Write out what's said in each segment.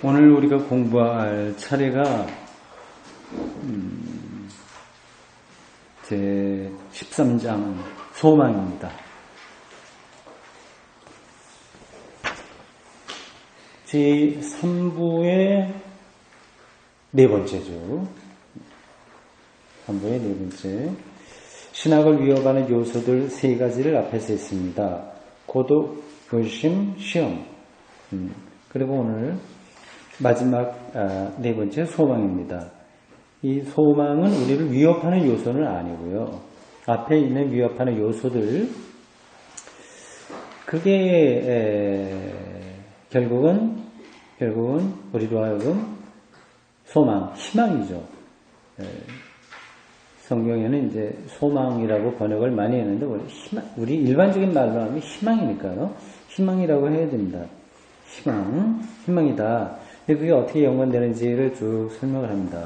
오늘 우리가 공부할 차례가 제 13장 소망입니다. 제 3부의 네 번째죠. 3부의 네 번째. 신학을 위협하는 요소들 세 가지를 앞에서 했습니다. 고독, 의심, 시험. 그리고 오늘 마지막 네 번째 소망입니다. 이 소망은 우리를 위협하는 요소는 아니고요. 앞에 있는 위협하는 요소들, 그게 결국은 우리로 하여금 소망, 희망이죠. 성경에는 이제 소망이라고 번역을 많이 했는데 우리 일반적인 말로 하면 희망이니까요. 희망이라고 해야 됩니다. 희망이다. 근데 그게 어떻게 연관되는지를 쭉 설명을 합니다.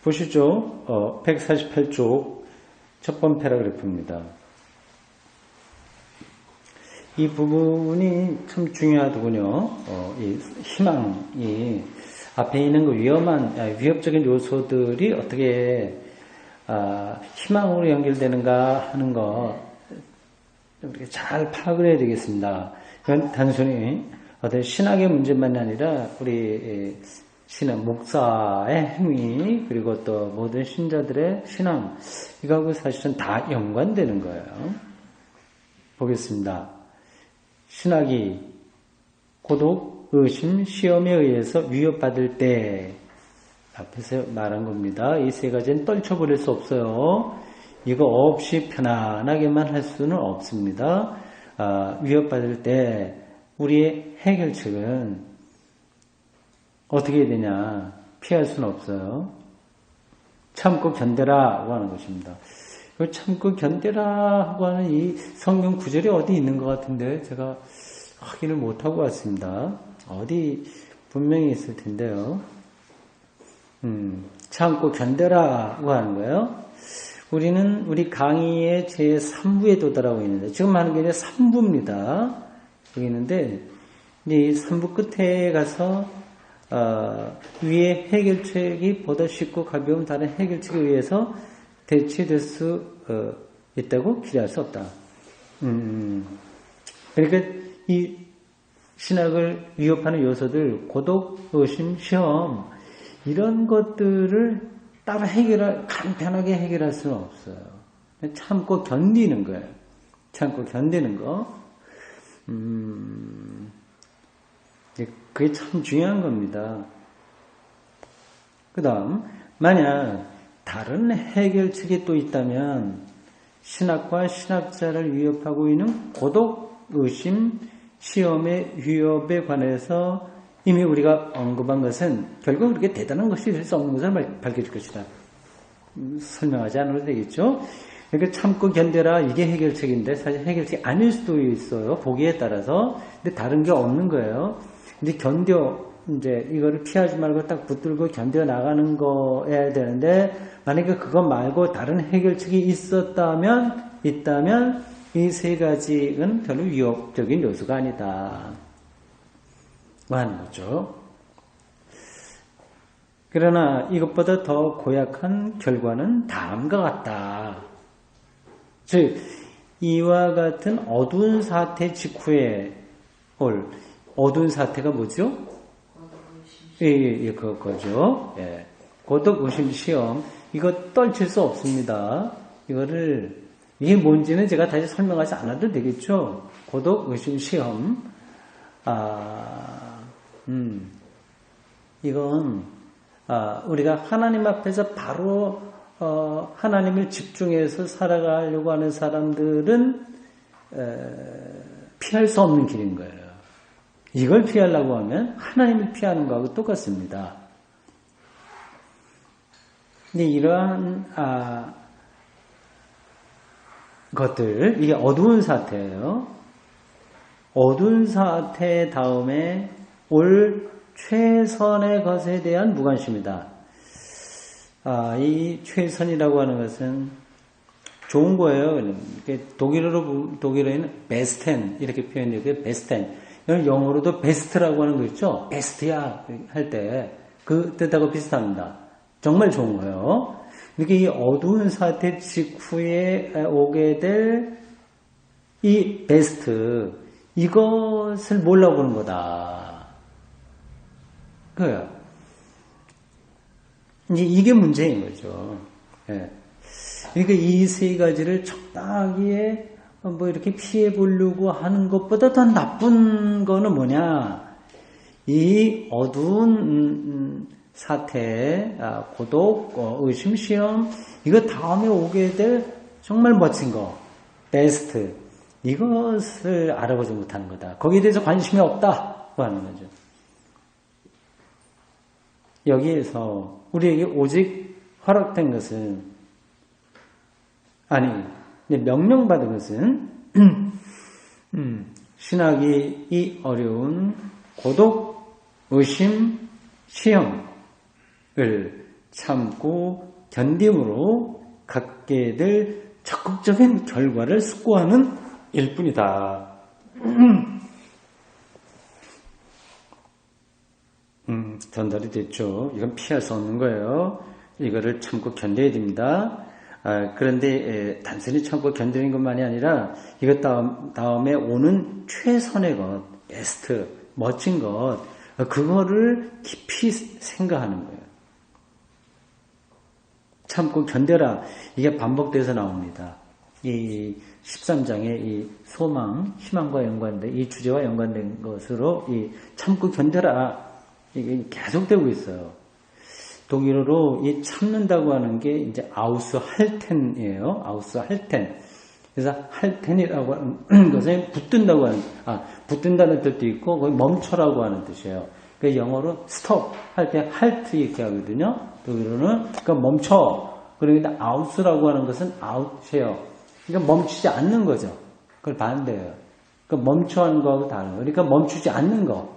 보시죠. 148쪽 첫 번 패러그래프입니다. 이 부분이 참 중요하더군요. 이 희망이 앞에 있는 그 위협적인 요소들이 어떻게 희망으로 연결되는가 하는 거 우리가 잘 파악을 해야 되겠습니다. 이건 단순히 어떤 신학의 문제만이 아니라 우리 신앙 목사의 행위 그리고 또 모든 신자들의 신앙 이거하고 사실은 다 연관되는 거예요. 보겠습니다. 신학이 고독, 의심, 시험에 의해서 위협받을 때 앞에서 말한 겁니다. 이 세 가지는 떨쳐버릴 수 없어요. 이거 없이 편안하게만 할 수는 없습니다. 위협받을 때 우리의 해결책은 어떻게 해야 되냐? 피할 수는 없어요. 참고 견뎌라 하고 하는 것입니다. 참고 견뎌라 하고 하는 이 성경 구절이 어디 있는 것 같은데 제가 확인을 못하고 왔습니다. 어디 분명히 있을 텐데요. 참고 견뎌라 하고 하는 거예요. 우리는 우리 강의의 제 3부에 도달하고 있는데 지금 하는 게 이제 3부입니다. 여기 있는데 이 3부 끝에 가서 위의 해결책이 보다 쉽고 가벼운 다른 해결책에 의해서 대체될 수 있다고 기대할 수 없다. 그러니까 이 신학을 위협하는 요소들, 고독, 의심, 시험 이런 것들을 따로 간편하게 해결할 수는 없어요. 참고 견디는 거예요. 참고 견디는 거. 그게 참 중요한 겁니다. 그 다음, 만약 다른 해결책이 또 있다면 신학과 신학자를 위협하고 있는 고독, 의심, 시험의 위협에 관해서 이미 우리가 언급한 것은 결국 그렇게 대단한 것이 될 수 없는 것을 밝혀줄 것이다. 설명하지 않아도 되겠죠? 그러니까 참고 견뎌라 이게 해결책인데 사실 해결책이 아닐 수도 있어요. 보기에 따라서. 근데 다른 게 없는 거예요. 근데 이제 이거를 피하지 말고 딱 붙들고 견뎌 나가는 거여야 되는데 만약에 그거 말고 다른 해결책이 있다면 이 세 가지는 별로 위협적인 요소가 아니다. 하는 거죠. 그러나 이것보다 더 고약한 결과는 다음과 같다. 즉 이와 같은 어두운 사태 직후에 올 어두운 사태가 뭐죠? 그거죠. 예. 고독, 의심, 시험. 이거 떨칠 수 없습니다. 이게 뭔지는 제가 다시 설명하지 않아도 되겠죠? 고독, 의심, 시험. 이건, 우리가 하나님 앞에서 바로, 하나님을 집중해서 살아가려고 하는 사람들은, 피할 수 없는 길인 거예요. 이걸 피하려고 하면 하나님을 피하는 거하고 똑같습니다. 근데 이러한 것들, 이게 어두운 사태예요. 어두운 사태 다음에 올 최선의 것에 대한 무관심이다. 이 최선이라고 하는 것은 좋은 거예요. 독일어에는 베스텐 이렇게 표현되고 베스텐. 영어로도 베스트라고 하는 거 있죠. 베스트야 할 때 그 뜻하고 비슷합니다. 정말 좋은 거예요. 이렇게 이 어두운 사태 직후에 오게 될 이 베스트 이것을 몰라보는 거다. 그래요. 이제 이게 문제인 거죠. 예. 그러니까 이 세 가지를 적당하게 뭐 이렇게 피해 보려고 하는 것보다 더 나쁜 거는 뭐냐? 이 어두운 사태, 고독, 의심, 시험, 이거 다음에 오게 될 정말 멋진 거, 베스트, 이것을 알아보지 못하는 거다. 거기에 대해서 관심이 없다고 하는 거죠. 여기에서 우리에게 오직 허락된 것은, 아니, 명령받은 것은, 신학이 이 어려운 고독, 의심, 시험을 참고 견딤으로 갖게 될 적극적인 결과를 숙고하는 일뿐이다. 전달이 됐죠. 이건 피할 수 없는 거예요. 이거를 참고 견뎌야 됩니다. 그런데 단순히 참고 견디는 것만이 아니라 이것 다음에 오는 최선의 것, 베스트, 멋진 것, 그거를 깊이 생각하는 거예요. 참고 견뎌라. 이게 반복돼서 나옵니다. 이 13장의 이 소망, 희망과 연관된, 이 주제와 연관된 것으로 이 참고 견뎌라. 이게 계속되고 있어요. 독일어로 이 참는다고 하는 게 이제 아우스할텐이에요. 아우스할텐. 그래서 할텐이라고 하는 것은 붙든다고 하는, 붙든다는 뜻도 있고, 거기 멈춰라고 하는 뜻이에요. 그 영어로 stop 할 때 halt 이렇게 하거든요. 독일어는 그러니까 멈춰. 그러니까 아우스라고 하는 것은 out이에요. 그러니까 멈추지 않는 거죠. 그걸 반대예요. 그러니까 멈춰하는 거하고 다른 거. 그러니까 멈추지 않는 거.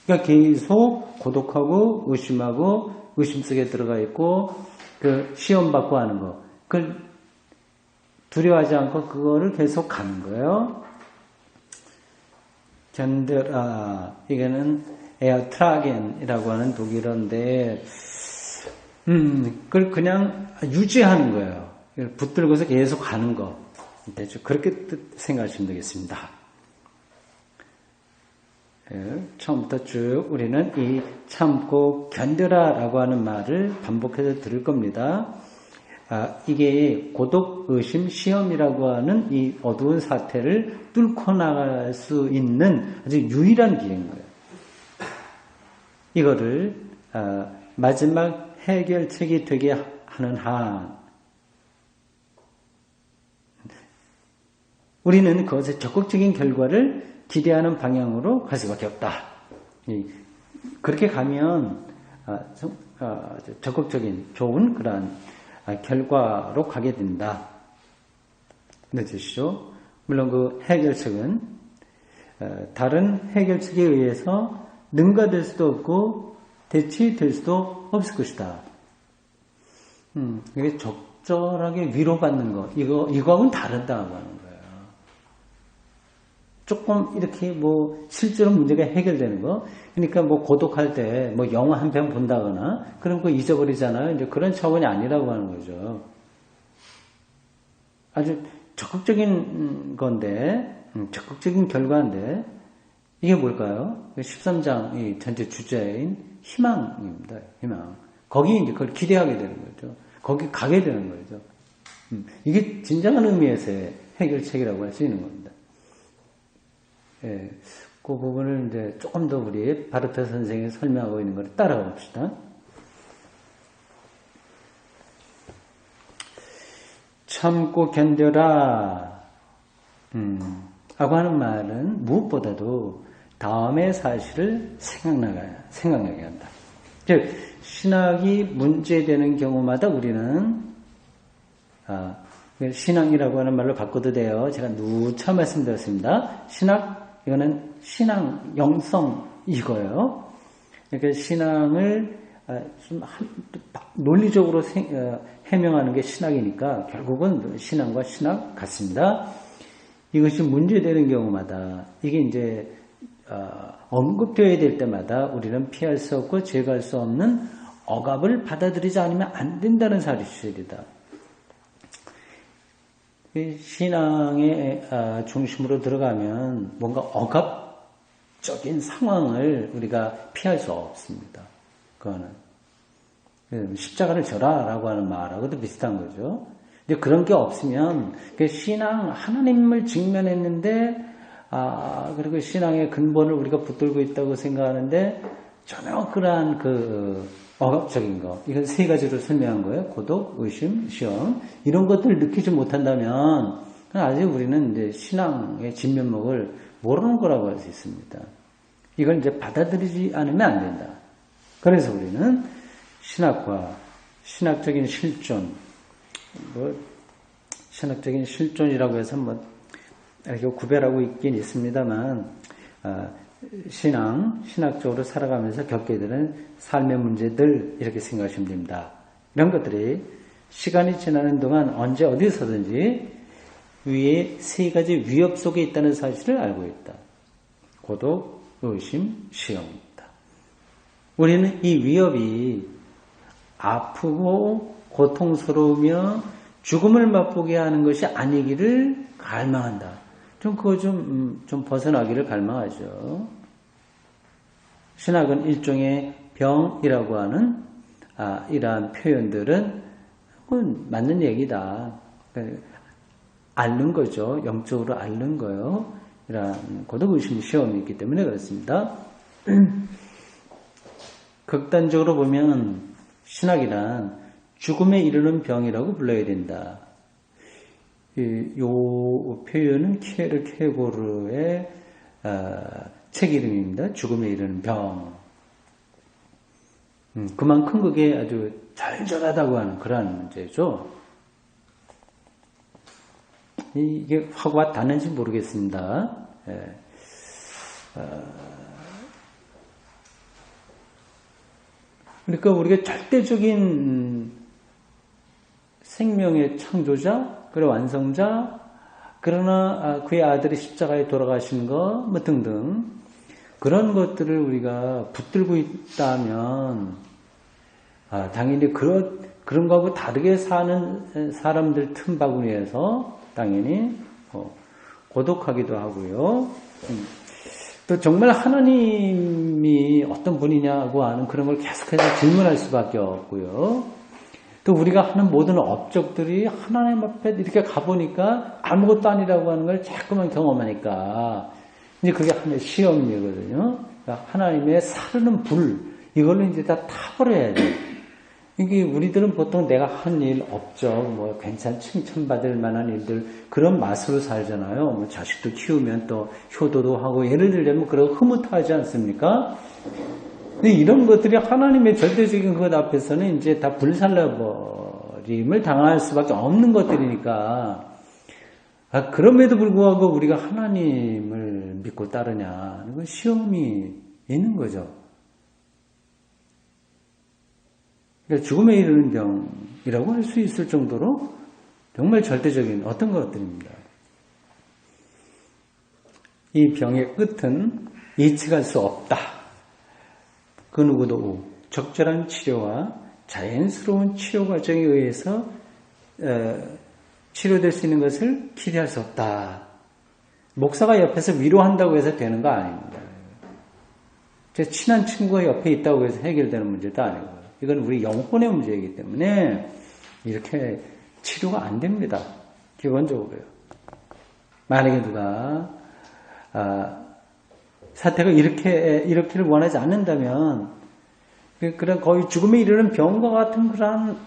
그러니까 계속 고독하고 의심하고 의심 속에 들어가 있고 그 시험 받고 하는 거. 그걸 두려워하지 않고 그거를 계속 가는 거예요. 견뎌라. 이거는 에어트라겐이라고 하는 독일어인데 그걸 그냥 유지하는 거예요. 붙들고서 계속 가는 거. 대충 그렇게 생각하시면 되겠습니다. 처음부터 쭉 우리는 이 참고 견뎌라 라고 하는 말을 반복해서 들을 겁니다. 이게 고독, 의심, 시험이라고 하는 이 어두운 사태를 뚫고 나갈 수 있는 아주 유일한 길인 거예요. 이거를 마지막 해결책이 되게 하는 한 우리는 그것의 적극적인 결과를 기대하는 방향으로 갈 수밖에 없다. 그렇게 가면 적극적인 좋은 그러한 결과로 가게 된다. 늦으시죠? 물론 그 해결책은 다른 해결책에 의해서 능가될 수도 없고 대치될 수도 없을 것이다. 이게 적절하게 위로받는 거 이거하고는 다르다고 하는 거예요. 조금 이렇게 뭐 실제로 문제가 해결되는 거. 그러니까 뭐 고독할 때 뭐 영화 한 편 본다거나 그런 거 잊어버리잖아요. 이제 그런 차원이 아니라고 하는 거죠. 아주 적극적인 건데, 적극적인 결과인데 이게 뭘까요? 13장 이 전체 주제인 희망입니다. 희망. 거기 이제 그걸 기대하게 되는 거죠. 거기 가게 되는 거죠. 이게 진정한 의미에서의 해결책이라고 할 수 있는 겁니다. 예, 그 부분을 이제 조금 더 우리 바르트 선생이 설명하고 있는 걸 따라가 봅시다. 참고 견뎌라. 라고 하는 말은 무엇보다도 다음의 사실을 생각나게 한다. 즉, 신학이 문제되는 경우마다 우리는, 신앙이라고 하는 말로 바꿔도 돼요. 제가 누차 말씀드렸습니다. 신학, 이거는 신앙, 영성, 이거예요. 그러니까 신앙을 좀 논리적으로 해명하는 게 신학이니까 결국은 신앙과 신학 같습니다. 이것이 문제되는 경우마다 이게 이제 언급되어야 될 때마다 우리는 피할 수 없고 제거할 수 없는 억압을 받아들이지 않으면 안 된다는 사실이다. 신앙의 중심으로 들어가면 뭔가 억압적인 상황을 우리가 피할 수 없습니다. 그거는 십자가를 져라라고 하는 말하고도 비슷한 거죠. 근데 그런 게 없으면 신앙 하나님을 직면했는데 그리고 신앙의 근본을 우리가 붙들고 있다고 생각하는데 전혀 그러한 억압적인 거, 이건 세 가지로 설명한 거예요. 고독, 의심, 시험. 이런 것들을 느끼지 못한다면 아직 우리는 이제 신앙의 진면목을 모르는 거라고 할 수 있습니다. 이걸 이제 받아들이지 않으면 안 된다. 그래서 우리는 신학과 신학적인 실존, 신학적인 실존이라고 해서 이렇게 구별하고 있긴 있습니다만, 신학적으로 살아가면서 겪게 되는 삶의 문제들, 이렇게 생각하시면 됩니다. 이런 것들이 시간이 지나는 동안 언제 어디서든지 위에 세 가지 위협 속에 있다는 사실을 알고 있다. 고독, 의심, 시험입니다. 우리는 이 위협이 아프고 고통스러우며 죽음을 맛보게 하는 것이 아니기를 갈망한다. 그거 좀 벗어나기를 갈망하죠. 신학은 일종의 병이라고 하는 이러한 표현들은 맞는 얘기다. 앓는 거죠. 영적으로 앓는 거요. 이러한 고독의심 시험이 있기 때문에 그렇습니다. 극단적으로 보면 신학이란 죽음에 이르는 병이라고 불러야 된다. 이 표현은 키에르 케고르의 책 이름입니다. 죽음에 이르는 병. 그만큼 그게 아주 절절하다고 하는 그러한 문제죠. 이게 확 와 닿는지 모르겠습니다. 그러니까 우리가 절대적인 생명의 창조자, 그리고 완성자, 그러나 그의 아들이 십자가에 돌아가신 거, 등등 그런 것들을 우리가 붙들고 있다면 당연히 그런 거하고 다르게 사는 사람들 틈바구니에서 당연히 고독하기도 하고요. 또 정말 하나님이 어떤 분이냐고 하는 그런 걸 계속해서 질문할 수밖에 없고요. 또 우리가 하는 모든 업적들이 하나님 앞에 이렇게 가보니까 아무것도 아니라고 하는 걸 자꾸만 경험하니까 이제 그게 하나의 시험이거든요. 그러니까 하나님의 사르는 불, 이걸로 이제 다 타버려야 돼. 이게 우리들은 보통 내가 한 일, 업적, 칭찬받을 만한 일들, 그런 맛으로 살잖아요. 자식도 키우면 또 효도도 하고, 예를 들자면 그런 흐뭇하지 않습니까? 근데 이런 것들이 하나님의 절대적인 것 앞에서는 이제 다 불살라버림을 당할 수밖에 없는 것들이니까, 그럼에도 불구하고 우리가 하나님을 믿고 따르냐, 이건 시험이 있는 거죠. 그러니까 죽음에 이르는 병이라고 할 수 있을 정도로 정말 절대적인 어떤 것들입니다. 이 병의 끝은 예측할 수 없다. 그 누구도 적절한 치료와 자연스러운 치료 과정에 의해서 치료될 수 있는 것을 기대할 수 없다. 목사가 옆에서 위로한다고 해서 되는 거 아닙니다. 제 친한 친구가 옆에 있다고 해서 해결되는 문제도 아니고요. 이건 우리 영혼의 문제이기 때문에 이렇게 치료가 안 됩니다. 기본적으로요. 만약에 누가 사태가 이렇게를 원하지 않는다면 그런 거의 죽음에 이르는 병과 같은 그런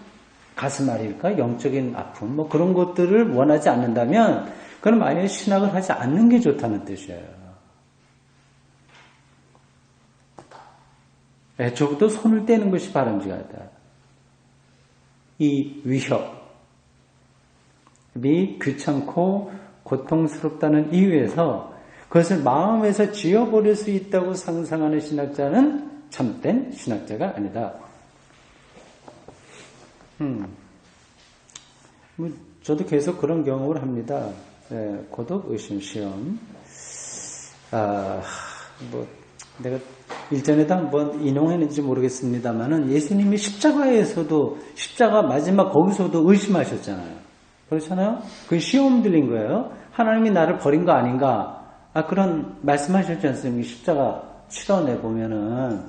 가슴 앓일까 영적인 아픔 그런 것들을 원하지 않는다면 그건 만약에 신학을 하지 않는 게 좋다는 뜻이에요. 애초부터 손을 떼는 것이 바람직하다. 이 위협이 귀찮고 고통스럽다는 이유에서 그것을 마음에서 지워버릴 수 있다고 상상하는 신학자는 참된 신학자가 아니다. 뭐 저도 계속 그런 경험을 합니다. 고독 의심 시험. 뭐 내가 일전에도 한번 인용했는지 모르겠습니다만은 예수님이 십자가에서도 십자가 마지막 거기서도 의심하셨잖아요. 그렇잖아요. 그 시험 들린 거예요. 하나님이 나를 버린 거 아닌가? 그런 말씀하셨지 않습니까? 십자가 치러내 보면은.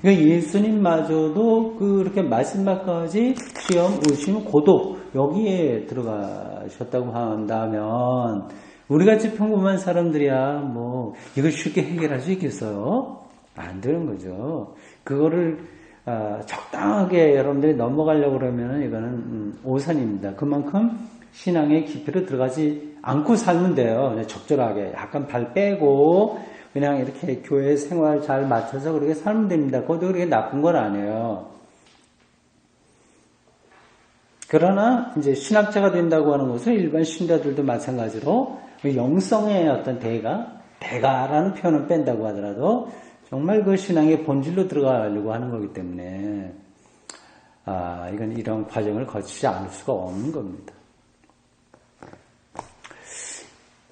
그러니까 예수님마저도 그렇게 마지막까지 시험, 의심, 고독 여기에 들어가셨다고 한다면 우리같이 평범한 사람들이야 뭐 이걸 쉽게 해결할 수 있겠어요? 안 되는 거죠. 그거를 적당하게 여러분들이 넘어가려고 그러면 이거는 오산입니다. 그만큼 신앙의 깊이로 들어가지 않고 살면 돼요. 적절하게 약간 발 빼고 그냥 이렇게 교회 생활 잘 맞춰서 그렇게 살면 됩니다. 그것도 그렇게 나쁜 건 아니에요. 그러나 이제 신학자가 된다고 하는 것은 일반 신자들도 마찬가지로 영성의 어떤 대가라는 표현을 뺀다고 하더라도 정말 그 신앙의 본질로 들어가려고 하는 거기 때문에 이건 이런 과정을 거치지 않을 수가 없는 겁니다.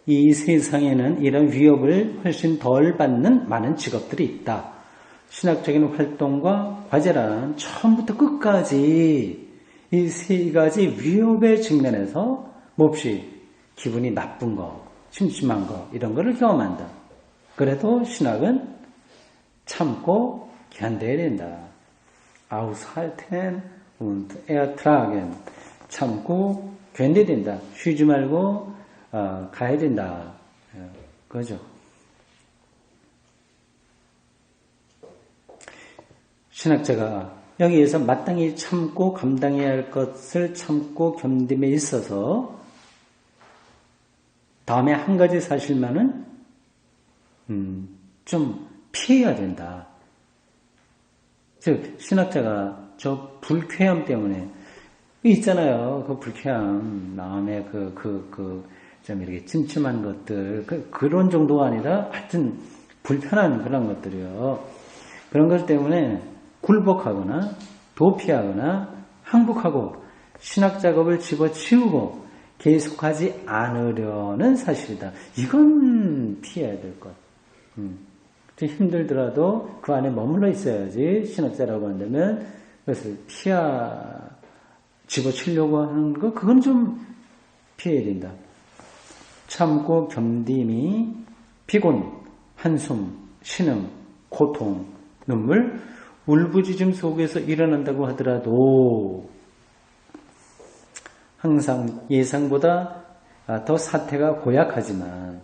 이 세상에는 이런 위협을 훨씬 덜 받는 많은 직업들이 있다. 신학적인 활동과 과제란 처음부터 끝까지 이 세 가지 위협의 측면에서 몹시 기분이 나쁜 거, 심심한 거 이런 거를 경험한다. 그래도 신학은 참고 견뎌야 된다. Aushalten und ertragen. 참고 견뎌야 된다. 쉬지 말고 가야 된다. 그죠? 신학자가 여기에서 마땅히 참고 감당해야 할 것을 참고 견딤에 있어서 다음에 한 가지 사실만은 좀 피해야 된다. 즉 신학자가 저 불쾌함 때문에 있잖아요. 그 불쾌함 마음에 좀 이렇게 찜찜한 것들 그런 정도가 아니라 하여튼 불편한 그런 것들이요. 그런 것 때문에 굴복하거나 도피하거나 항복하고 신학 작업을 집어치우고 계속하지 않으려는 사실이다. 이건 피해야 될 것. 좀 힘들더라도 그 안에 머물러 있어야지 신학자라고 한다면 그것을 집어치려고 하는 거 그건 좀 피해야 된다. 참고 견딤이 피곤, 한숨, 신음, 고통, 눈물, 울부짖음 속에서 일어난다고 하더라도 항상 예상보다 더 사태가 고약하지만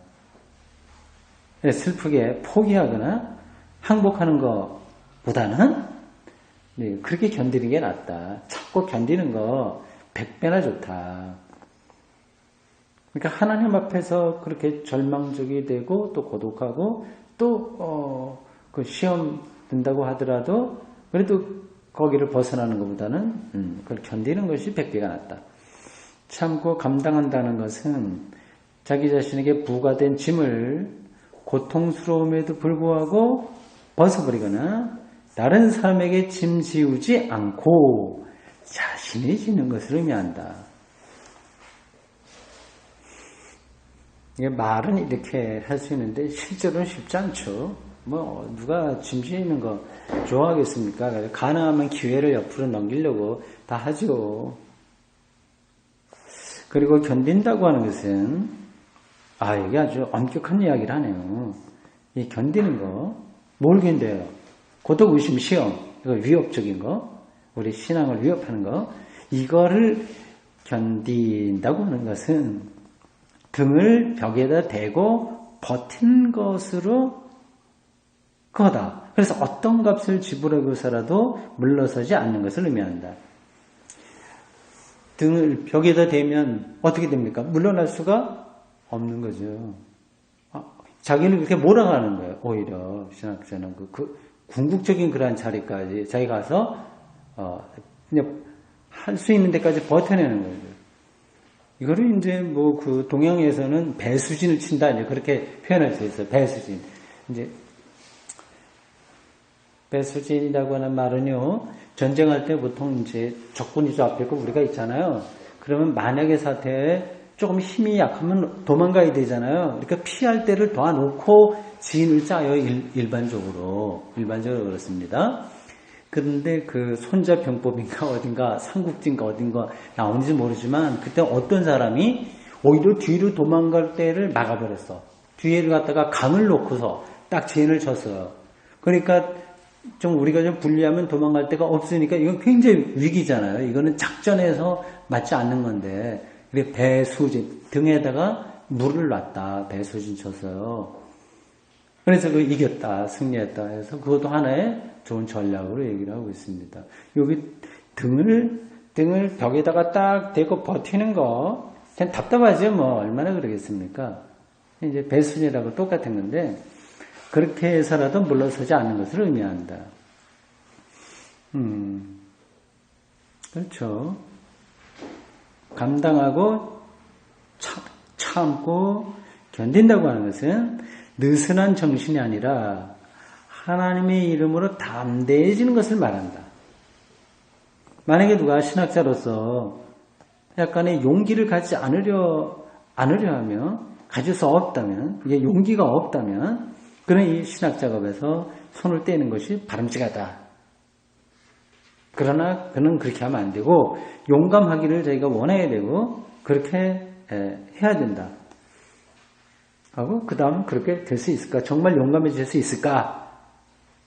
슬프게 포기하거나 항복하는 것보다는 그렇게 견디는 게 낫다. 참고 견디는 거 100배나 좋다. 그러니까 하나님 앞에서 그렇게 절망적이 되고 또 고독하고 또 그 시험 든다고 하더라도 그래도 거기를 벗어나는 것보다는 그걸 견디는 것이 100배가 낫다. 참고 감당한다는 것은 자기 자신에게 부과된 짐을 고통스러움에도 불구하고 벗어버리거나 다른 사람에게 짐 지우지 않고 자신이 지는 것을 의미한다. 이게 말은 이렇게 할 수 있는데 실제로는 쉽지 않죠. 뭐 누가 짐 지는 거 좋아하겠습니까? 가능하면 기회를 옆으로 넘기려고 다 하죠. 그리고 견딘다고 하는 것은 이게 아주 엄격한 이야기를 하네요. 이 견디는 거, 뭘 견뎌요? 고독, 의심, 시험, 이거 위협적인 거, 우리 신앙을 위협하는 거, 이거를 견딘다고 하는 것은 등을 벽에다 대고 버틴 것으로 거다. 그래서 어떤 값을 지불하고서라도 물러서지 않는 것을 의미한다. 등을 벽에다 대면 어떻게 됩니까? 물러날 수가 없는 거죠. 자기는 그렇게 몰아가는 거예요. 오히려 신학자는 그 궁극적인 그러한 자리까지 자기 가서 그냥 할 수 있는 데까지 버텨내는 거죠. 이거를 이제 뭐 그 동양에서는 배수진을 친다 이제 그렇게 표현할 수 있어요. 배수진. 이제 배수진이라고 하는 말은요, 전쟁할 때 보통 이제 적군이 저 앞에 있고 우리가 있잖아요. 그러면 만약에 사태에 조금 힘이 약하면 도망가야 되잖아요. 그러니까 피할 때를 도와놓고 진을 짜요, 일반적으로 그렇습니다. 그런데 그 손자병법인가 어딘가 삼국지인가 어딘가 나오는지 모르지만 그때 어떤 사람이 오히려 뒤로 도망갈 때를 막아버렸어. 뒤에를 갖다가 강을 놓고서 딱 진을 쳤어요. 그러니까 좀 우리가 좀 분리하면 도망갈 데가 없으니까 이건 굉장히 위기잖아요. 이거는 작전에서 맞지 않는 건데 배수진 등에다가 물을 놨다. 배수진 쳤어요. 그래서 그 이겼다, 승리했다 해서 그것도 하나의 좋은 전략으로 얘기를 하고 있습니다. 여기 등을 벽에다가 딱 대고 버티는 거 그냥 답답하죠. 뭐 얼마나 그러겠습니까? 이제 배수진이라고 똑같은 건데 그렇게 해서라도 물러서지 않는 것을 의미한다. 그렇죠. 감당하고 참고 견딘다고 하는 것은 느슨한 정신이 아니라 하나님의 이름으로 담대해지는 것을 말한다. 만약에 누가 신학자로서 약간의 용기를 갖지 않으려 하면, 가질 수 없다면, 이게 용기가 없다면, 그런 이 신학 작업에서 손을 떼는 것이 바람직하다. 그러나 그는 그렇게 하면 안 되고 용감하기를 저희가 원해야 되고 그렇게 해야 된다. 하고 그 다음 그렇게 될 수 있을까? 정말 용감해질 수 있을까?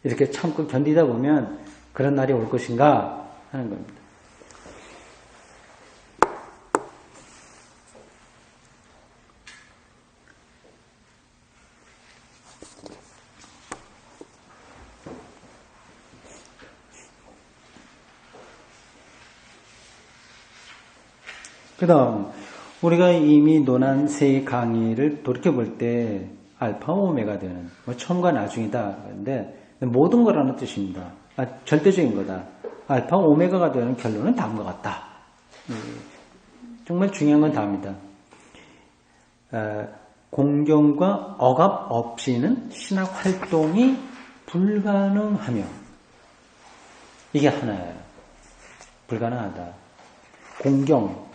이렇게 참고 견디다 보면 그런 날이 올 것인가 하는 겁니다. 그 다음 우리가 이미 논한 세 강의를 돌이켜볼 때 알파 오메가 되는 처음과 나중이다. 그런데 모든 거라는 뜻입니다. 절대적인 거다. 알파 오메가가 되는 결론은 다음과 같다. 정말 중요한 건 다음이다. 공경과 억압 없이는 신학 활동이 불가능하며 이게 하나예요. 불가능하다. 공경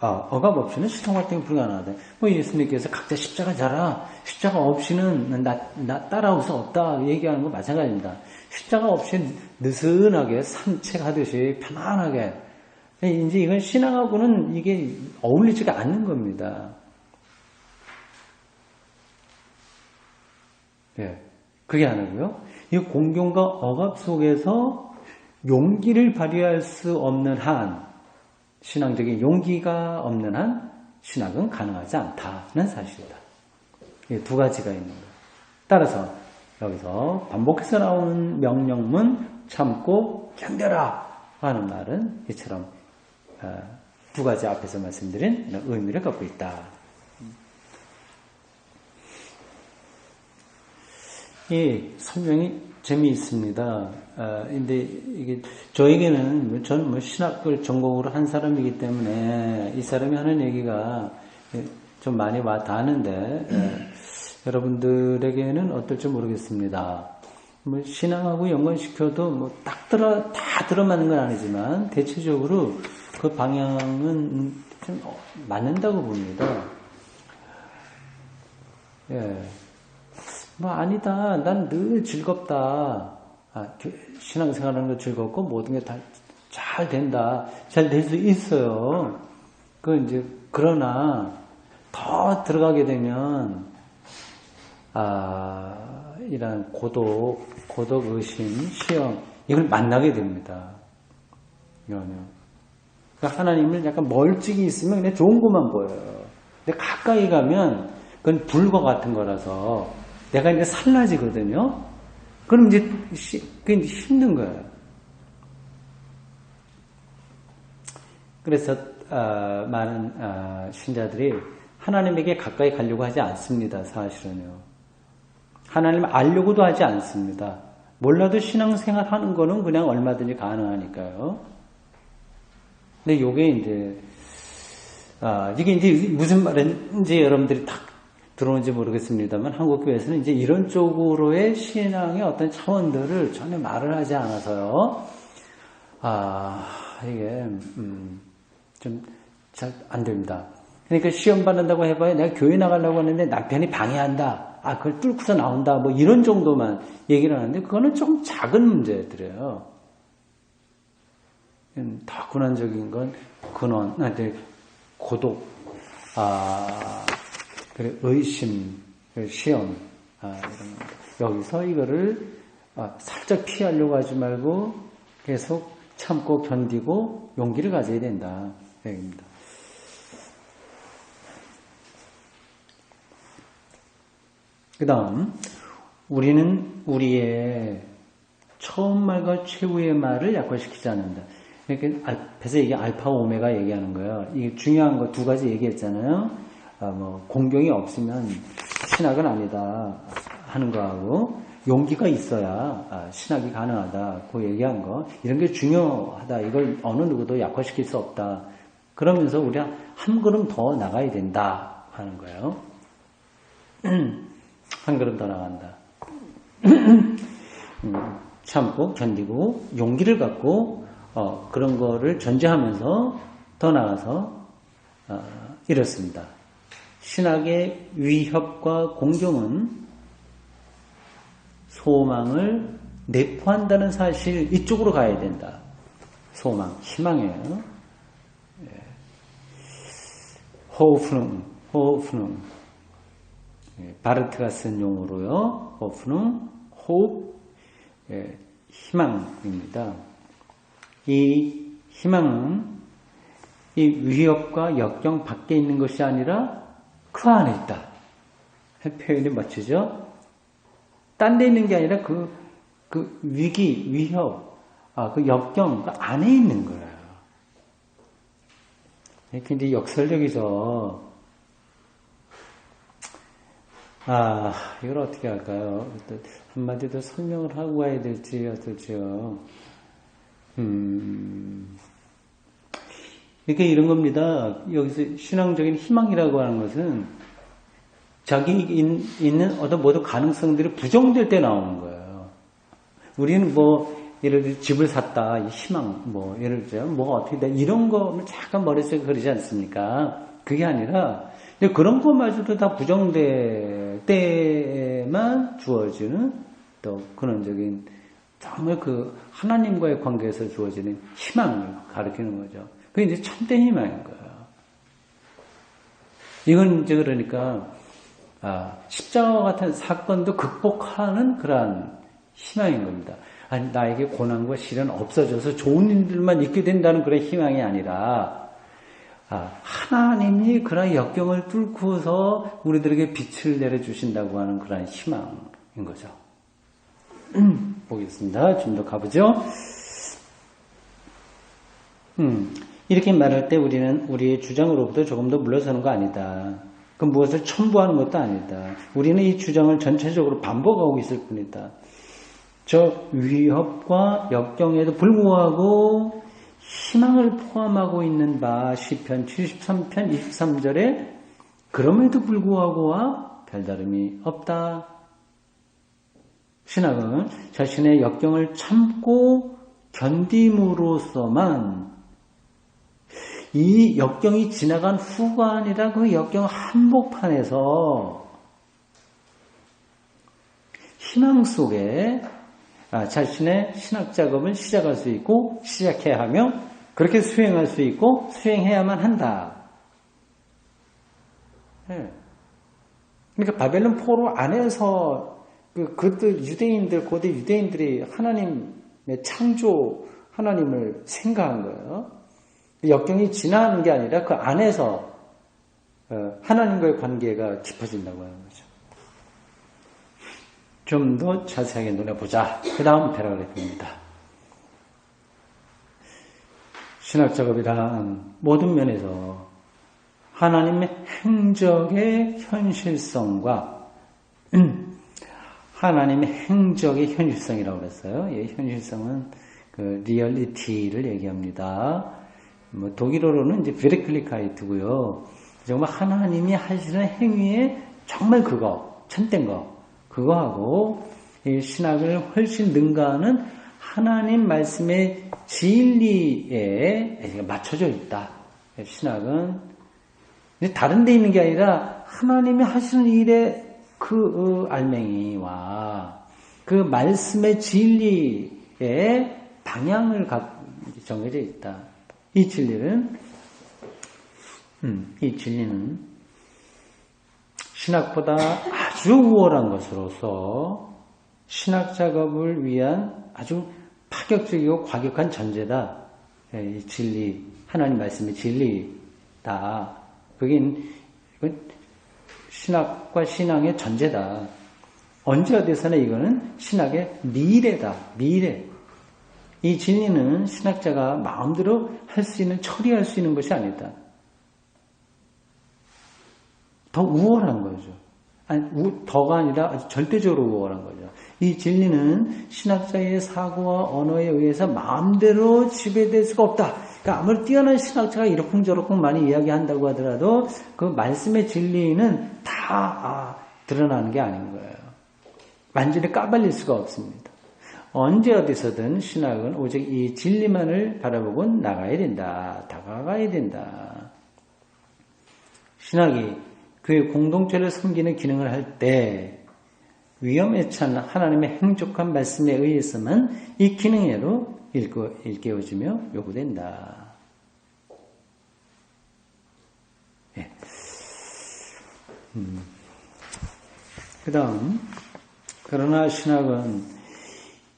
억압 없이는 신앙 활동이 불가능하다. 예수님께서 각자 십자가 자라. 십자가 없이는 나 따라올 수 없다. 얘기하는 거 마찬가지입니다. 십자가 없이 느슨하게 산책하듯이 편안하게. 이제 이건 신앙하고는 이게 어울리지가 않는 겁니다. 예. 그게 하나고요. 이 공경과 억압 속에서 용기를 발휘할 수 없는 한, 신앙적인 용기가 없는 한 신학은 가능하지 않다는 사실이다. 이 두 가지가 있는 거예요. 따라서 여기서 반복해서 나오는 명령문 참고 견뎌라 하는 말은 이처럼 두 가지 앞에서 말씀드린 의미를 갖고 있다. 이 설명이 재미있습니다. 근데 이게 저에게는 저는 신학을 전공으로 한 사람이기 때문에 이 사람이 하는 얘기가 좀 많이 와 닿는데 여러분들에게는 어떨지 모르겠습니다. 신앙하고 연관시켜도 다 들어맞는 건 아니지만 대체적으로 그 방향은 좀 맞는다고 봅니다. 예. 아니다. 난 늘 즐겁다. 신앙생활하는 거 즐겁고 모든 게 다 잘 된다. 잘 될 수 있어요. 그러나 더 들어가게 되면 이런 고독 의심, 시험 이걸 만나게 됩니다. 그러면 하나님을 약간 멀찍이 있으면 그냥 좋은 것만 보여요. 근데 가까이 가면 그건 불과 같은 거라서 내가 이제 살라지거든요. 그럼 그게 이제 힘든 거예요. 그래서 많은 신자들이 하나님에게 가까이 가려고 하지 않습니다. 사실은요. 하나님을 알려고도 하지 않습니다. 몰라도 신앙생활 하는 거는 그냥 얼마든지 가능하니까요. 근데 이게 이제 무슨 말인지 여러분들이 딱 들어오는지 모르겠습니다만 한국교회에서는 이제 이런 쪽으로의 신앙의 어떤 차원들을 전혀 말을 하지 않아서요. 이게 좀 잘 안 됩니다. 그러니까 시험 받는다고 해봐야 내가 교회 나가려고 하는데 남편이 방해한다. 그걸 뚫고서 나온다. 뭐 이런 정도만 얘기를 하는데 그거는 조금 작은 문제들이에요. 더 근원적인 건 고독, 그래 의심, 시험, 이런 거. 여기서 이거를 살짝 피하려고 하지 말고 계속 참고 견디고 용기를 가져야 된다. 얘기입니다. 그 다음, 우리는 우리의 처음 말과 최후의 말을 약화시키지 않는다. 그러니까 앞에서 이게 알파 오메가 얘기하는 거예요. 이게 중요한 거 두 가지 얘기했잖아요. 공경이 없으면 신학은 아니다 하는 거하고 용기가 있어야 신학이 가능하다. 그 얘기한 거. 이런 게 중요하다. 이걸 어느 누구도 약화시킬 수 없다. 그러면서 우리가 한 걸음 더 나가야 된다 하는 거예요. 한 걸음 더 나간다. 참고 견디고 용기를 갖고 그런 거를 전제하면서 더 나가서 이렇습니다. 신학의 위협과 공경은 소망을 내포한다는 사실 이쪽으로 가야 된다. 소망, 희망이에요. 호프능. 바르트가 쓴 용어로요. 호프능, 호흡, 희망입니다. 이 희망은 이 위협과 역경 밖에 있는 것이 아니라 그 안에 있다. 표현이 멋지죠? 딴 데 있는 게 아니라 그 위기, 위협, 그 역경, 그 안에 있는 거예요. 굉장히 역설적이죠. 이걸 어떻게 할까요? 한마디 더 설명을 하고 가야 될지 어떨지요. 그러니까 이런 겁니다. 여기서 신앙적인 희망이라고 하는 것은 자기 있는 어떤 모든 가능성들이 부정될 때 나오는 거예요. 우리는 예를 들어 집을 샀다, 이 희망, 예를 들어 어떻게 돼, 이런 거는 잠깐 머릿속에 그러지 않습니까? 그게 아니라 그런 것마저도 다 부정될 때만 주어지는 또 근원적인 정말 그 하나님과의 관계에서 주어지는 희망을 가리키는 거죠. 그게 이제 참된 희망인 거예요. 이건 이제 그러니까 십자가와 같은 사건도 극복하는 그러한 희망인 겁니다. 나에게 고난과 시련 없어져서 좋은 일들만 있게 된다는 그런 희망이 아니라 하나님이 그런 역경을 뚫고서 우리들에게 빛을 내려주신다고 하는 그런 희망인 거죠. 보겠습니다. 좀 더 가보죠. 이렇게 말할 때 우리는 우리의 주장으로부터 조금 더 물러서는 거 아니다. 그 무엇을 첨부하는 것도 아니다. 우리는 이 주장을 전체적으로 반복하고 있을 뿐이다. 저 위협과 역경에도 불구하고 희망을 포함하고 있는 바 시편 73편 23절에 그럼에도 불구하고와 별다름이 없다. 신학은 자신의 역경을 참고 견딤으로써만 이 역경이 지나간 후가 아니라 그 역경 한복판에서 희망 속에 자신의 신학 작업을 시작할 수 있고 시작해야 하며 그렇게 수행할 수 있고 수행해야만 한다. 그러니까 바벨론 포로 안에서 그것도 유대인들, 고대 유대인들이 하나님의 창조 하나님을 생각한 거예요. 역경이 지나는 게 아니라 그 안에서 하나님과의 관계가 깊어진다고 하는 거죠. 좀 더 자세하게 눈여보자. 그 다음 패러그래프입니다. 신학 작업이란 모든 면에서 하나님의 행적의 현실성과 하나님의 행적의 현실성이라고 그랬어요. 이 현실성은 그 리얼리티를 얘기합니다. 독일어로는 이제 베르클리카이트고요. 정말 하나님이 하시는 행위의 정말 그거, 참된 거, 그거하고 이 신학을 훨씬 능가하는 하나님 말씀의 진리에 맞춰져 있다. 신학은 다른 데 있는 게 아니라 하나님이 하시는 일의 그 알맹이와 그 말씀의 진리의 방향을 정해져 있다. 이 진리는 신학보다 아주 우월한 것으로서 신학 작업을 위한 아주 파격적이고 과격한 전제다. 이 진리, 하나님 말씀의 진리다. 그게 신학과 신앙의 전제다. 언제 어디서나 이거는 신학의 미래다. 미래. 이 진리는 신학자가 마음대로 할 수 있는, 처리할 수 있는 것이 아니다. 더 우월한 거죠. 아니, 더가 아니라 아주 절대적으로 우월한 거죠. 이 진리는 신학자의 사고와 언어에 의해서 마음대로 지배될 수가 없다. 그러니까 아무리 뛰어난 신학자가 이러쿵저러쿵 많이 이야기한다고 하더라도 그 말씀의 진리는 다 드러나는 게 아닌 거예요. 완전히 까발릴 수가 없습니다. 언제 어디서든 신학은 오직 이 진리만을 바라보고 나가야 된다. 다가가야 된다. 신학이 그의 공동체를 섬기는 기능을 할 때 위험에 찬 하나님의 행족한 말씀에 의해서만 이 기능으로 일깨워지며 요구된다. 예. 그 다음, 그러나 신학은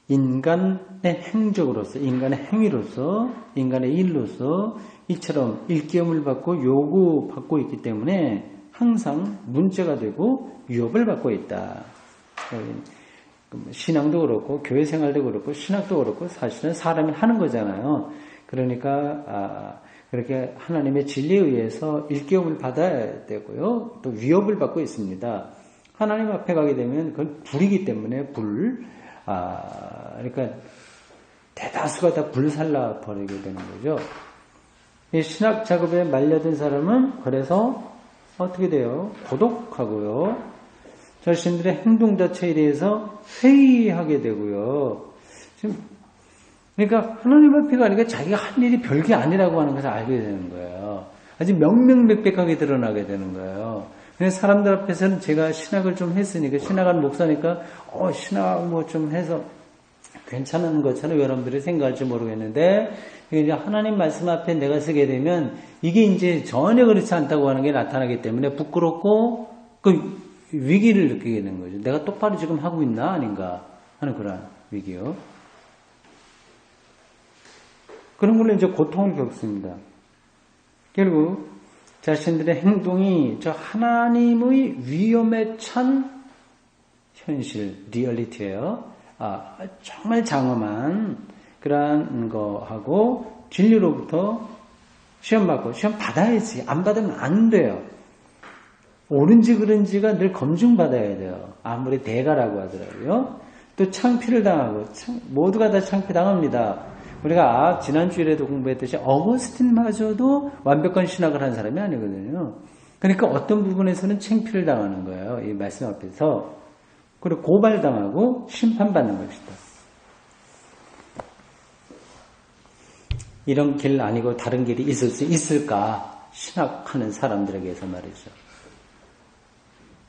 인간의 행적으로서, 인간의 행위로서, 인간의 일로서 이처럼 일깨움을 받고 요구받고 있기 때문에 항상 문제가 되고 위협을 받고 있다. 신앙도 그렇고 교회 생활도 그렇고 신학도 그렇고 사실은 사람이 하는 거잖아요. 그러니까 그렇게 하나님의 진리에 의해서 일깨움을 받아야 되고요. 또 위협을 받고 있습니다. 하나님 앞에 가게 되면 그건 불이기 때문에 그러니까 대다수가 다 불살라 버리게 되는 거죠. 이 신학 작업에 말려든 사람은 그래서 어떻게 돼요? 고독하고요. 자신들의 행동 자체에 대해서 회의하게 되고요. 그러니까 하나님 앞에 가니까 자기가 한 일이 별게 아니라고 하는 것을 알게 되는 거예요. 아주 명명백백하게 드러나게 되는 거예요. 그래서 사람들 앞에서는 제가 신학을 좀 했으니까, 신학한 목사니까, 신학 뭐 좀 해서 괜찮은 것처럼 여러분들이 생각할지 모르겠는데, 이제 하나님 말씀 앞에 내가 서게 되면, 이게 이제 전혀 그렇지 않다고 하는 게 나타나기 때문에 부끄럽고, 위기를 느끼게 되는 거죠. 내가 똑바로 지금 하고 있나 아닌가 하는 그런 위기요. 그런 걸로 이제 고통을 겪습니다. 결국 자신들의 행동이 저 하나님의 위험에 찬 현실, 리얼리티예요. 정말 장엄한 그러한 거하고 진리로부터 시험 받아야지. 안 받으면 안 돼요. 옳은지 그른지가 늘 검증받아야 돼요. 아무리 대가라고 하더라고요. 또 창피를 당하고 모두가 다 창피당합니다. 우리가 지난주에도 공부했듯이 어거스틴마저도 완벽한 신학을 한 사람이 아니거든요. 그러니까 어떤 부분에서는 창피를 당하는 거예요. 이 말씀 앞에서. 그리고 고발당하고 심판받는 것이다. 이런 길 아니고 다른 길이 있을 수 있을까? 신학하는 사람들에게서 말이죠.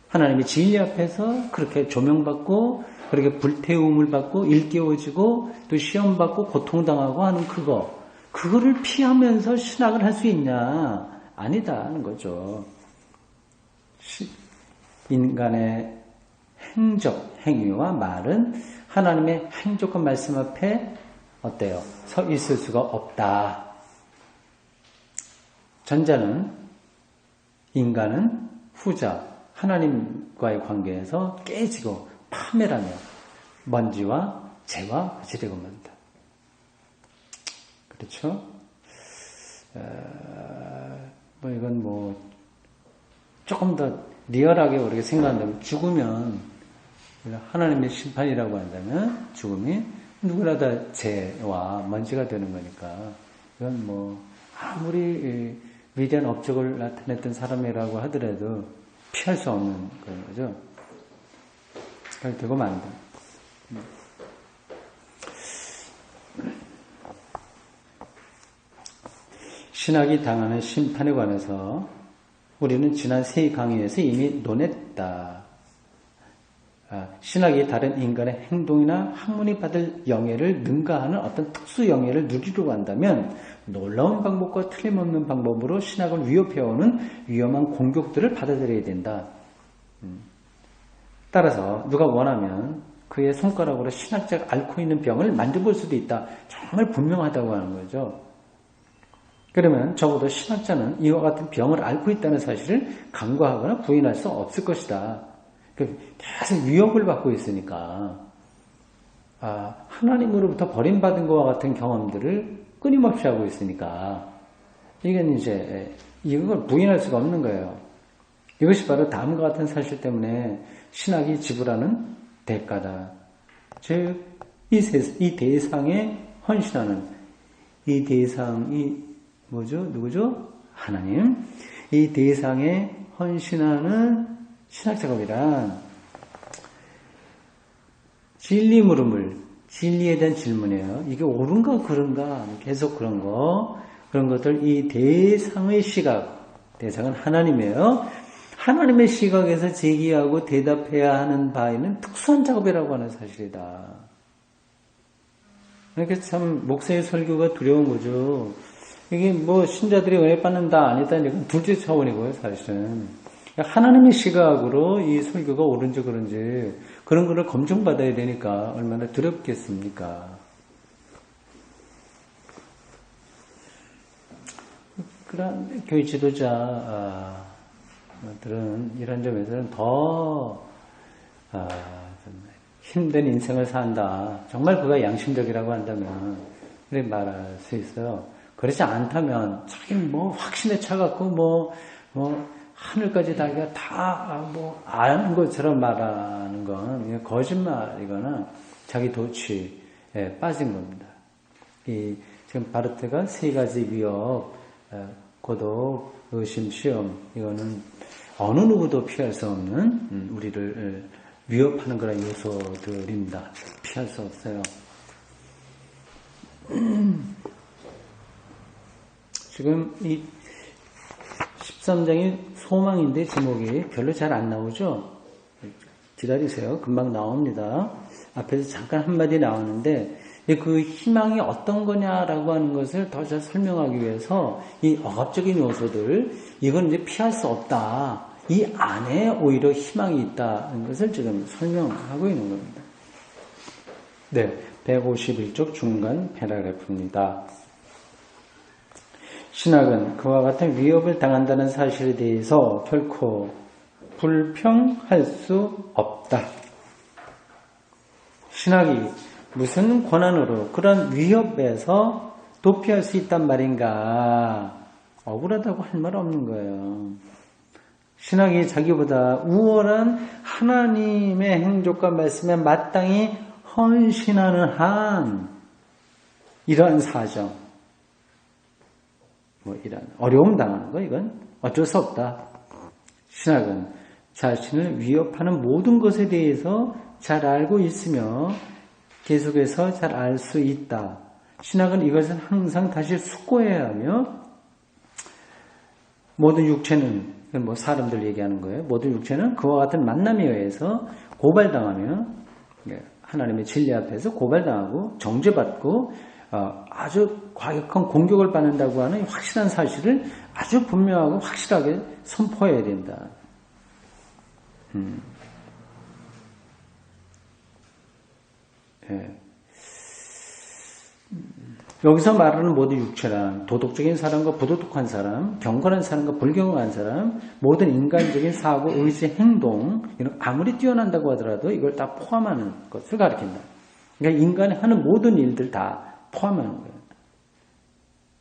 하나님의 진리 앞에서 그렇게 조명받고 그렇게 불태움을 받고 일깨워지고 또 시험받고 고통당하고 하는 그거를 피하면서 신학을 할 수 있냐? 아니다 하는 거죠. 인간의 행위와 말은 하나님의 행족한 말씀 앞에 어때요? 서 있을 수가 없다. 전자는 인간은 후자 하나님과의 관계에서 깨지고 파멸하며 먼지와 재와 같이 되고 만다. 그렇죠? 이건 조금 더 리얼하게 우리가 생각한다면 죽으면 하나님의 심판이라고 한다면 죽음이 누구나 다 재와 먼지가 되는 거니까 이건 아무리 위대한 업적을 나타냈던 사람이라고 하더라도 피할 수 없는 그런 거죠. 그렇게 되고 만다. 신학이 당하는 심판에 관해서 우리는 지난 세 강의에서 이미 논했다. 신학이 다른 인간의 행동이나 학문이 받을 영예를 능가하는 어떤 특수 영예를 누리려고 한다면 놀라운 방법과 틀림없는 방법으로 신학을 위협해오는 위험한 공격들을 받아들여야 된다. 따라서 누가 원하면 그의 손가락으로 신학자가 앓고 있는 병을 만져볼 수도 있다. 정말 분명하다고 하는 거죠. 그러면 적어도 신학자는 이와 같은 병을 앓고 있다는 사실을 간과하거나 부인할 수 없을 것이다. 계속 위협을 받고 있으니까 하나님으로부터 버림받은 것과 같은 경험들을 끊임없이 하고 있으니까 이건 이걸 부인할 수가 없는 거예요. 이것이 바로 다음과 같은 사실 때문에 신학이 지불하는 대가다. 즉, 이 대상에 헌신하는 이 대상이 뭐죠? 누구죠? 하나님. 이 대상에 헌신하는 신학 작업이란 진리 물음을, 진리에 대한 질문이에요. 이게 옳은가 그런가 계속 그런 것들 이 대상의 시각, 대상은 하나님이에요. 하나님의 시각에서 제기하고 대답해야 하는 바에는 특수한 작업이라고 하는 사실이다. 그러니까 참 목사의 설교가 두려운 거죠. 이게 뭐 신자들이 은혜 받는다 아니다 이건 둘째 차원이고요, 사실은. 하나님의 시각으로 이 설교가 옳은지 그런지 그런 거를 검증받아야 되니까 얼마나 두렵겠습니까? 그런 교회 지도자들은 이런 점에서는 더 힘든 인생을 산다. 정말 그가 양심적이라고 한다면 그렇게 말할 수 있어요. 그렇지 않다면 자기는 뭐 확신에 차갖고 뭐 하늘까지 달기가 다 아는 것처럼 말하는 건 거짓말이거나 자기 도취에 빠진 겁니다. 지금 바르트가 세 가지 위협, 고독, 의심, 시험 이거는 어느 누구도 피할 수 없는 우리를 위협하는 그런 요소들입니다. 피할 수 없어요. 지금 이 13장이 소망인데 제목이 별로 잘 안 나오죠? 기다리세요. 금방 나옵니다. 앞에서 잠깐 한마디 나오는데 그 희망이 어떤 거냐라고 하는 것을 더 잘 설명하기 위해서 이 억압적인 요소들 이건 이제 피할 수 없다. 이 안에 오히려 희망이 있다는 것을 지금 설명하고 있는 겁니다. 네, 151쪽 중간 패러그래프입니다. 신학은 그와 같은 위협을 당한다는 사실에 대해서 결코 불평할 수 없다. 신학이 무슨 권한으로 그런 위협에서 도피할 수 있단 말인가? 억울하다고 할 말 없는 거예요. 신학이 자기보다 우월한 하나님의 행적과 말씀에 마땅히 헌신하는 한 이러한 사정, 이런 어려움 당하는 거 이건 어쩔 수 없다. 신학은 자신을 위협하는 모든 것에 대해서 잘 알고 있으며 계속해서 잘 알 수 있다. 신학은 이것을 항상 다시 숙고해야 하며 모든 육체는 사람들 얘기하는 거예요. 모든 육체는 그와 같은 만남에 의해서 고발당하며 하나님의 진리 앞에서 고발당하고 정죄받고 아주 과격한 공격을 받는다고 하는 확실한 사실을 아주 분명하고 확실하게 선포해야 된다. 여기서 말하는 모든 육체란 도덕적인 사람과 부도덕한 사람, 경건한 사람과 불경건한 사람, 모든 인간적인 사고, 의지, 행동 이런 아무리 뛰어난다고 하더라도 이걸 다 포함하는 것을 가리킨다. 그러니까 인간이 하는 모든 일들 다 포함하는 거예요.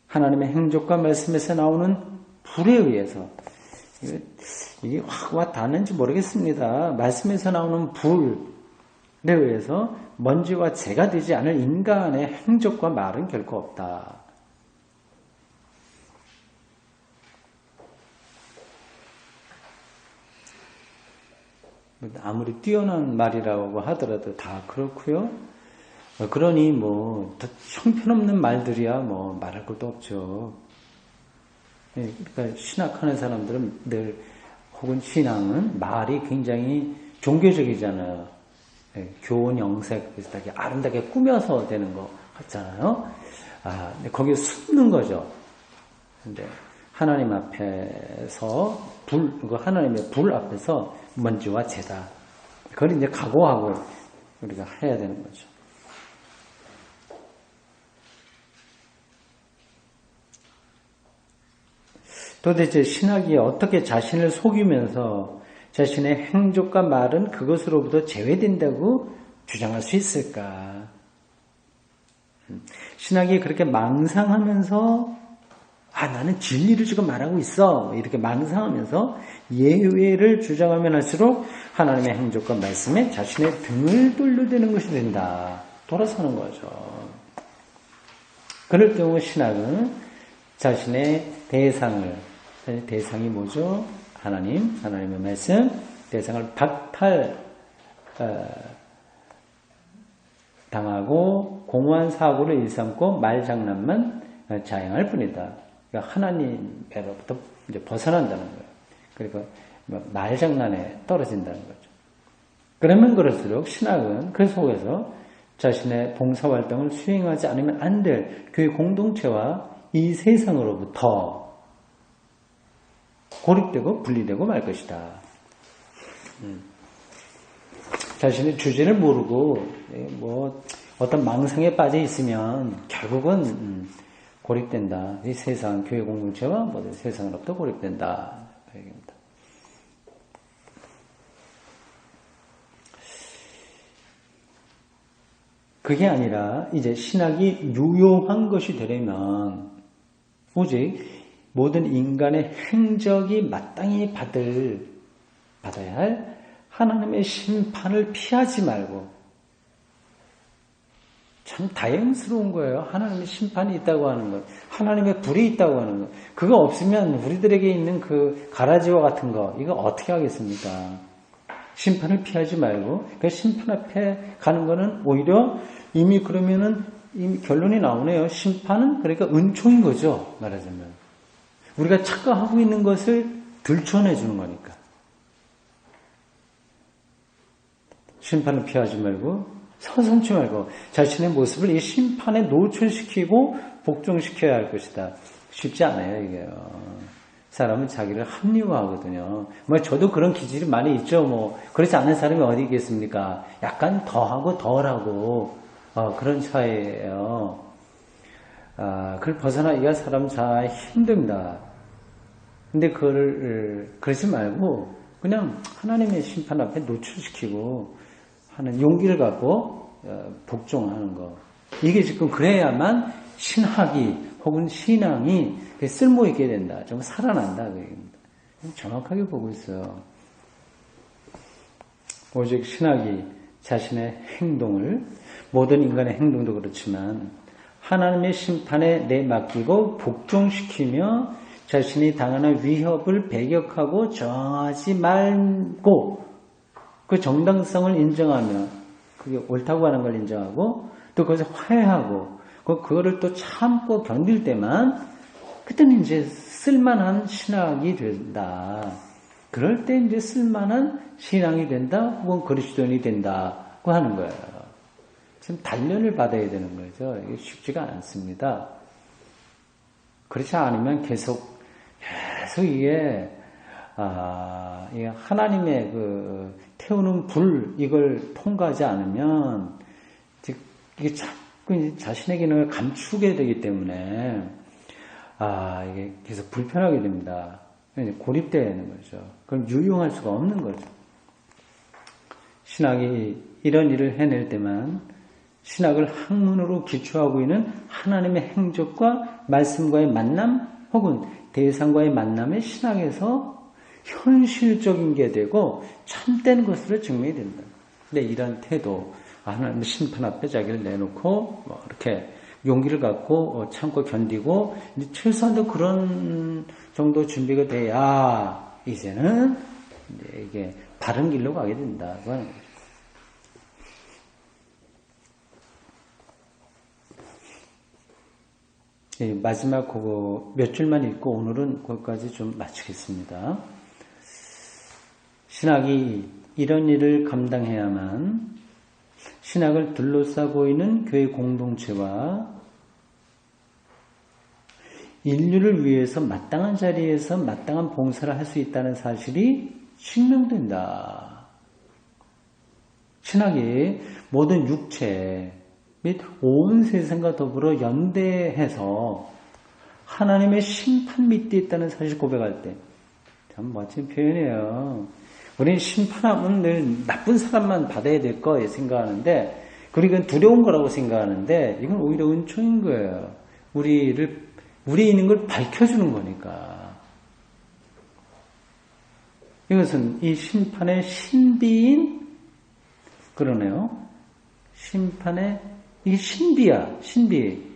하나님의 행적과 말씀에서 나오는 불에 의해서 이게 확 와 닿는지 모르겠습니다. 말씀에서 나오는 불에 의해서 먼지와 재가 되지 않을 인간의 행적과 말은 결코 없다. 아무리 뛰어난 말이라고 하더라도 다 그렇고요. 그러니 뭐 더 형편없는 말들이야 뭐 말할 것도 없죠. 그러니까 신학하는 사람들은 늘 혹은 신앙은 말이 굉장히 종교적이잖아요. 교훈 영색 비슷하게 아름답게 꾸며서 되는 거 같잖아요. 근데 거기에 숨는 거죠. 근데 하나님 앞에서 하나님의 불 앞에서 먼지와 재다. 그걸 이제 각오하고 우리가 해야 되는 거죠. 도대체 신학이 어떻게 자신을 속이면서 자신의 행적과 말은 그것으로부터 제외된다고 주장할 수 있을까? 신학이 그렇게 망상하면서 나는 진리를 지금 말하고 있어 이렇게 망상하면서 예외를 주장하면 할수록 하나님의 행적과 말씀에 자신의 등을 돌려대는 것이 된다. 돌아서는 거죠. 그럴 경우 신학은 자신의 대상이 뭐죠? 하나님의 말씀, 대상을 당하고 공허한 사고를 일삼고 말장난만 자행할 뿐이다. 그러니까 하나님으로부터 이제 벗어난다는 거예요. 그러니까 말장난에 떨어진다는 거죠. 그러면 그럴수록 신학은 그 속에서 자신의 봉사활동을 수행하지 않으면 안 될 교회 공동체와 이 세상으로부터 고립되고 분리되고 말 것이다. 자신의 주제를 모르고 뭐 어떤 망상에 빠져 있으면 결국은 고립된다. 이 세상 교회 공동체와 모든 세상으로부터 고립된다. 그 얘기입니다. 그게 아니라 이제 신학이 유효한 것이 되려면 오직 모든 인간의 행적이 마땅히 받아야 할 하나님의 심판을 피하지 말고, 참 다행스러운 거예요. 하나님의 심판이 있다고 하는 것, 하나님의 불이 있다고 하는 것. 그거 없으면 우리들에게 있는 그 가라지와 같은 거, 이거 어떻게 하겠습니까? 심판을 피하지 말고, 그 심판 앞에 가는 거는 오히려 이미 그러면은 이미 결론이 나오네요. 심판은 그러니까 은총인 거죠. 말하자면. 우리가 착각하고 있는 것을 들춰내 주는 거니까. 심판을 피하지 말고 서슴지 말고 자신의 모습을 이 심판에 노출시키고 복종시켜야 할 것이다. 쉽지 않아요, 이게요. 사람은 자기를 합리화하거든요. 뭐 저도 그런 기질이 많이 있죠. 뭐 그렇지 않은 사람이 어디 있겠습니까? 약간 더하고 덜하고 그런 차이예요. 그걸 벗어나기가 사람 잘 힘듭니다. 근데 그러지 말고 그냥 하나님의 심판 앞에 노출시키고 하는 용기를 갖고 복종하는 거. 이게 지금 그래야만 신학이 혹은 신앙이 쓸모있게 된다. 좀 살아난다. 그 얘기입니다. 정확하게 보고 있어요. 오직 신학이 자신의 행동을, 모든 인간의 행동도 그렇지만 하나님의 심판에 내맡기고 복종시키며 자신이 당하는 위협을 배격하고 저항하지 말고 그 정당성을 인정하며 그게 옳다고 하는 걸 인정하고 또 그것을 화해하고 그거를 또 참고 견딜 때만 그때는 이제 쓸만한 신학이 된다. 그럴 때 이제 쓸만한 신앙이 된다 혹은 그리스도인이 된다고 하는 거예요. 지금 단련을 받아야 되는 거죠. 이게 쉽지가 않습니다. 그렇지 않으면 계속 이게 하나님의 그 태우는 불 이걸 통과하지 않으면 이게 자꾸 자신의 기능을 감추게 되기 때문에 이게 계속 불편하게 됩니다. 고립되는 거죠. 그럼 유용할 수가 없는 거죠. 신학이 이런 일을 해낼 때만 신학을 학문으로 기초하고 있는 하나님의 행적과 말씀과의 만남 혹은 대상과의 만남의 신학에서 현실적인 게 되고 참된 것으로 증명이 된다. 근데 이런 태도, 하나님의 심판 앞에 자기를 내놓고 이렇게 용기를 갖고 참고 견디고 이제 최소한도 그런 정도 준비가 돼야 이제는 이게 다른 길로 가게 된다고 하는 거죠. 마지막 그거 몇 줄만 읽고 오늘은 거기까지 좀 마치겠습니다. 신학이 이런 일을 감당해야만 신학을 둘러싸고 있는 교회 공동체와 인류를 위해서 마땅한 자리에서 마땅한 봉사를 할 수 있다는 사실이 증명된다. 신학이 모든 육체 및 온 세상과 더불어 연대해서 하나님의 심판 밑에 있다는 사실 고백할 때 참 멋진 표현이에요. 우리는 심판하면 늘 나쁜 사람만 받아야 될 거에 생각하는데 그리고 두려운 거라고 생각하는데 이건 오히려 은총인 거예요. 우리 있는 걸 밝혀주는 거니까. 이것은 이 심판의 신비인 그러네요. 심판의 이 신비야, 신비.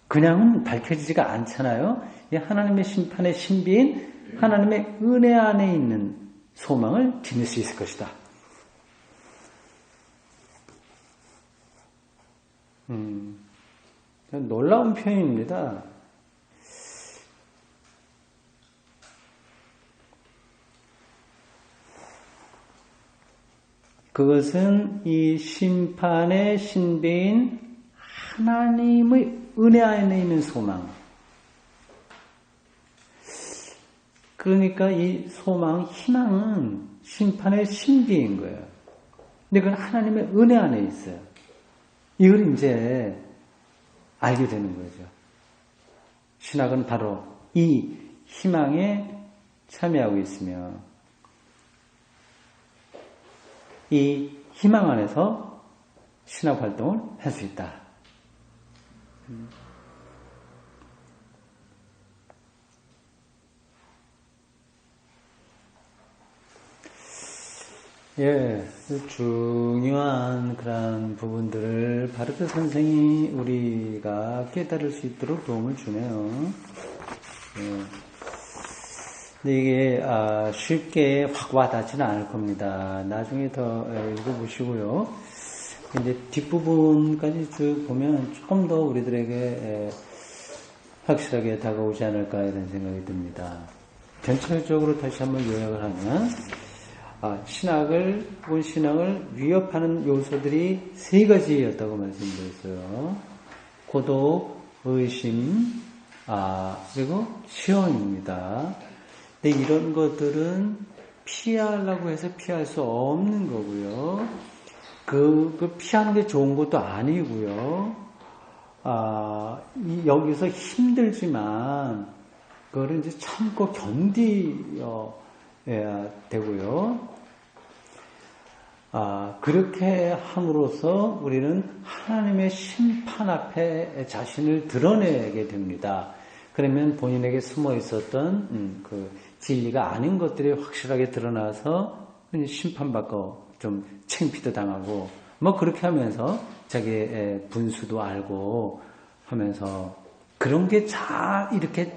그냥은 밝혀지지가 않잖아요. 이 하나님의 심판의 신비인 하나님의 은혜 안에 있는 소망을 지닐 수 있을 것이다. 놀라운 표현입니다. 그것은 이 심판의 신비인 하나님의 은혜 안에 있는 소망. 그러니까 이 소망, 희망은 심판의 신비인 거예요. 근데 그건 하나님의 은혜 안에 있어요. 이걸 이제 알게 되는 거죠. 신학은 바로 이 희망에 참여하고 있으며 이 희망 안에서 신학 활동을 할 수 있다. 예, 중요한 그런 부분들을 바르트 선생이 우리가 깨달을 수 있도록 도움을 주네요. 예. 근데 이게 쉽게 확 와닿지는 않을 겁니다. 나중에 더 읽어보시고요. 이제 뒷부분까지 쭉 보면 조금 더 우리들에게 확실하게 다가오지 않을까 이런 생각이 듭니다. 전체적으로 다시 한번 요약을 하면 신학을 위협하는 요소들이 세 가지였다고 말씀드렸어요. 고독, 의심, 그리고 시험입니다. 근데 이런 것들은 피하려고 해서 피할 수 없는 거고요. 그 피하는 게 좋은 것도 아니고요. 여기서 힘들지만 그거를 이제 참고 견디어야 되고요. 그렇게 함으로써 우리는 하나님의 심판 앞에 자신을 드러내게 됩니다. 그러면 본인에게 숨어 있었던 그 진리가 아닌 것들이 확실하게 드러나서 심판받고 좀 창피도 당하고 뭐 그렇게 하면서 자기의 분수도 알고 하면서 그런 게 잘 이렇게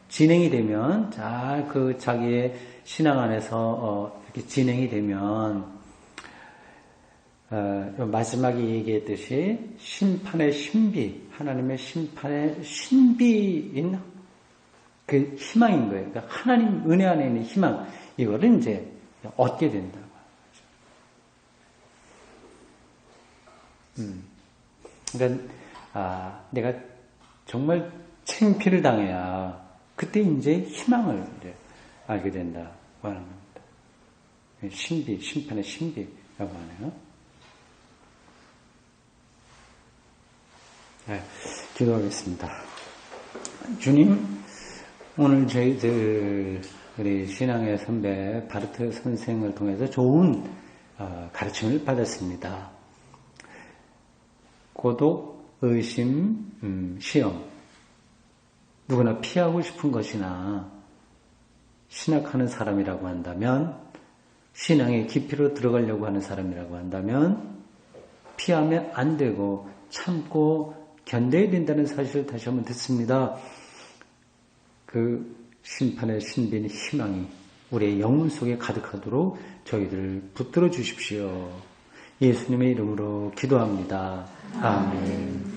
진행이 되면 잘 그 자기의 신앙 안에서 이렇게 진행이 되면 마지막에 얘기했듯이 심판의 신비, 하나님의 심판의 신비인 그 희망인 거예요. 그러니까 하나님 은혜 안에 있는 희망, 이거를 이제 얻게 된다고 하죠. 그러니까 내가 정말 창피를 당해야 그때 이제 희망을 이제 알게 된다고 하는 겁니다. 신비, 심판의 신비라고 하네요. 네, 기도하겠습니다. 주님, 오늘 저희들 우리 신앙의 선배 바르트 선생을 통해서 좋은 가르침을 받았습니다. 고독, 의심, 시험. 누구나 피하고 싶은 것이나 신학하는 사람이라고 한다면, 신앙의 깊이로 들어가려고 하는 사람이라고 한다면 피하면 안 되고 참고 견뎌야 된다는 사실을 다시 한번 듣습니다. 그 심판의 신비인 희망이 우리의 영혼 속에 가득하도록 저희들 붙들어 주십시오. 예수님의 이름으로 기도합니다. 아멘.